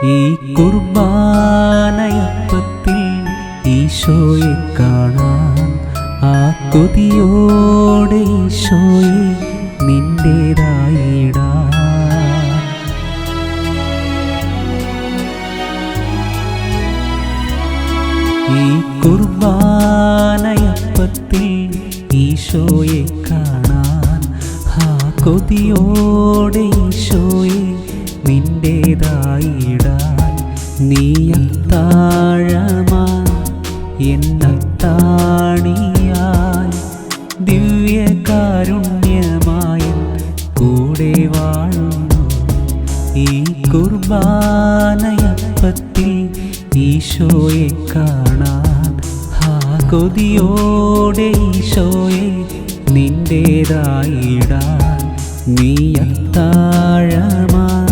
ഈ കുർബാനയപ്പത്തിൽ ഈശോയെ കാണാൻ ആ കൊതിയോടെ ഈശോയെ നിന്റേതായിടാൻ. ഈ കുർബാനയപ്പത്തിൽ ഈശോയെ കാണാൻ ആ കൊതിയോടെ ഈശോയെ നിന്റേതായിടാൻ. നീ അത്താഴമായി എന്നത്താണിയായി ദിവ്യകാരുണ്യമായി കൂടെ വാഴുന്നു. ഈ കുർബാനയപ്പത്തിൽ ഈശോയെ കാണാൻ ആ കൊതിയോടെ ഈശോയെ നിന്റേതായിടാൻ. നീ അത്താഴമായി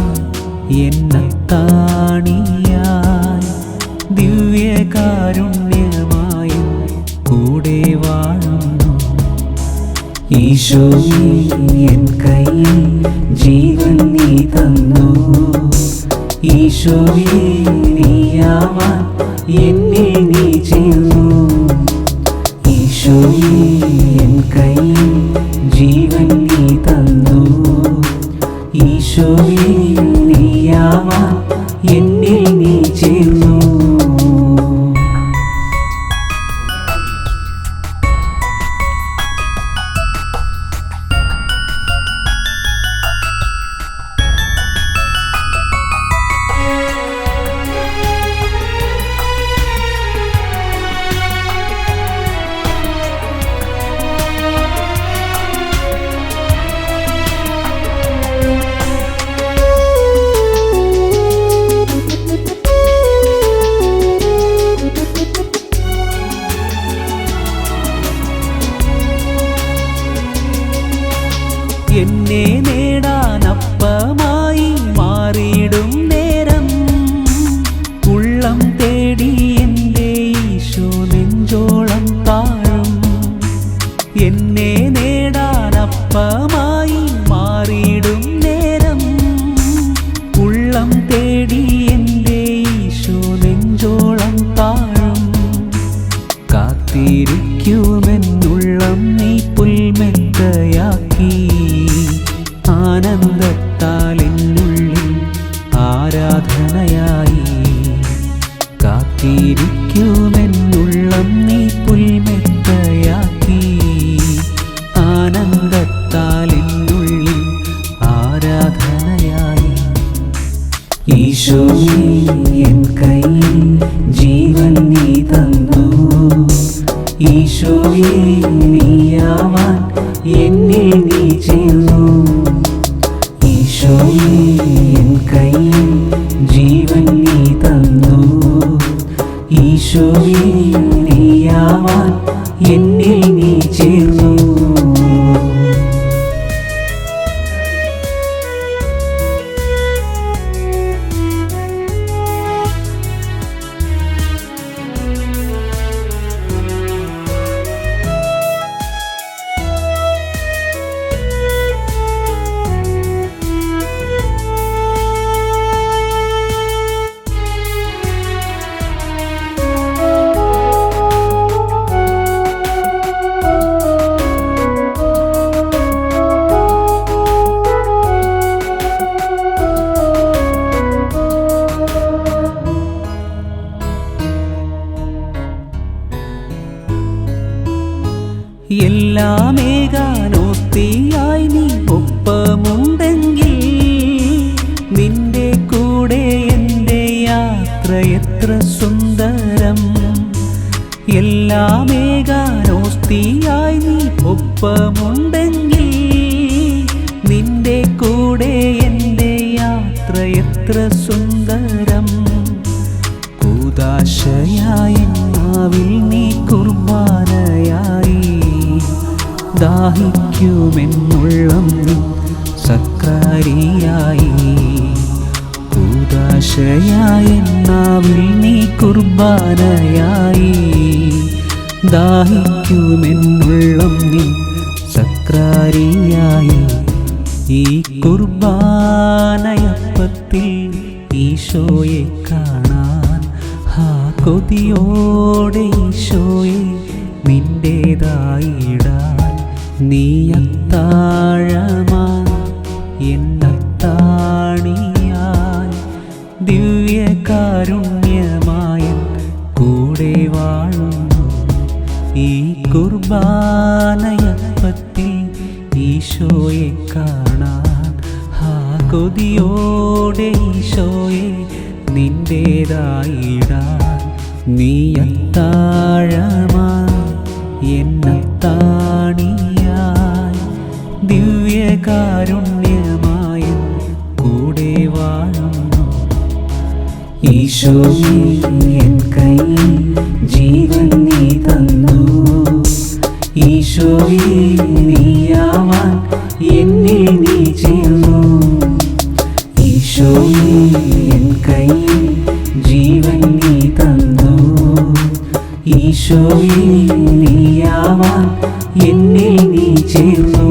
എന്നത്താണിയായി ദിവ്യകാരുണ്യമായി കൂടെ വാഴുന്നു. ഈശോയെ എൻ കയ്യിൽ ജീവൻ നീ തന്നു. ഈശോയെ നീയാവാൻ എന്നിൽ നീ ചേർന്നു. ഈശോയെ എൻ കയ്യിൽ ജീവൻ നീ തന്നു. ഈശോയെ നീയാവാൻ എന്നിൽ നീ ചേർന്നു. എന്നെ നേടാനപ്പമായി മാറിയിടും നേരം ഉള്ളം തേടി എൻ്റെ ഈശോ നെഞ്ചോളം താഴും. എന്നെ നേടാനപ്പമായി മാറിയിടും നേരം ഉള്ളം തേടി എൻ്റെ ഈശോ നെഞ്ചോളം താഴും. കാത്തിരിക്കുമെന്നുള്ളം നീ പുൽമെത്തയാക്കി. ആനന്ദത്താൽ എന്നുള്ളിൽ ആരാധനയായി. കാത്തിരിക്കുമെന്നുള്ളം നീ പുൽമെത്തയാക്കി. ആനന്ദത്താൽ എന്നുള്ളിൽ ആരാധനയായി. ഈശോയെ എൻ കയ്യിൽ ജീവൻ നീ തന്നു. ഈശോയെ നീയാവാൻ എന്നിൽ നീ ചേർന്നു. ഈശോയെ എൻ കയ്യിൽ ജീവൻ നീ തന്നു. ഈശോയെ നീയാവാൻ എന്നിൽ നീ ചേർന്നു. എല്ലാമേകാനോത്തിയായി നീ ഒപ്പമുണ്ടെങ്കിൽ നിന്റെ കൂടെ എൻ്റെ യാത്ര എത്ര സുന്ദരം. എല്ലാമേകാനോത്തിയായി നീ ഒപ്പമുണ്ടെങ്കിൽ നിന്റെ കൂടെ എൻ്റെ യാത്ര എത്ര സുന്ദരം. കൂദാശയായി നാവിൽ നീ കുർബാനയായി. ദാഹിക്കുമെന്നുള്ളം നീ സക്രാരിയായി. കൂദാശയായി നാവിൽ നീ കുർബാനയായി. ദാഹിക്കുമെന്നുള്ളം നീ സക്രാരിയായി. ഈ കുർബാനയപ്പ അത്താഴമപ്പത്തിൽ ഈശോയെ കാണാൻ ആ കൊതിയോടെ ഈശോയെ നിന്റേതായിടാൻ നീ അത്താഴമാ എന്നത്താണിയായി ദിവ്യകാരുണ്യമായ കൂടെ വാഴുന്നു ഈ കുർബാനയപ്പത്തിൽ ഈശോയെ കാണാൻ ആ കൊതിയോടെ ഈശോയെ നിന്റേതായിടാൻ നീ അത്താഴമായി എന്നത്താണിയായി ദിവ്യകാരുണ്യമായ കൂടെ വാഴുന്നു ഈശോയെ എൻ കയ്യിൽ ജീവൻ നീ തന്നു ഈശോയെ നീയാവാൻ എന്നിൽ നീ ചേർന്നു ഈശോയെ എൻ കയ്യിൽ ജീവൻ നീ തന്നു ഈശോയെ നീയാവാൻ എന്നിൽ നീ ചേർന്നു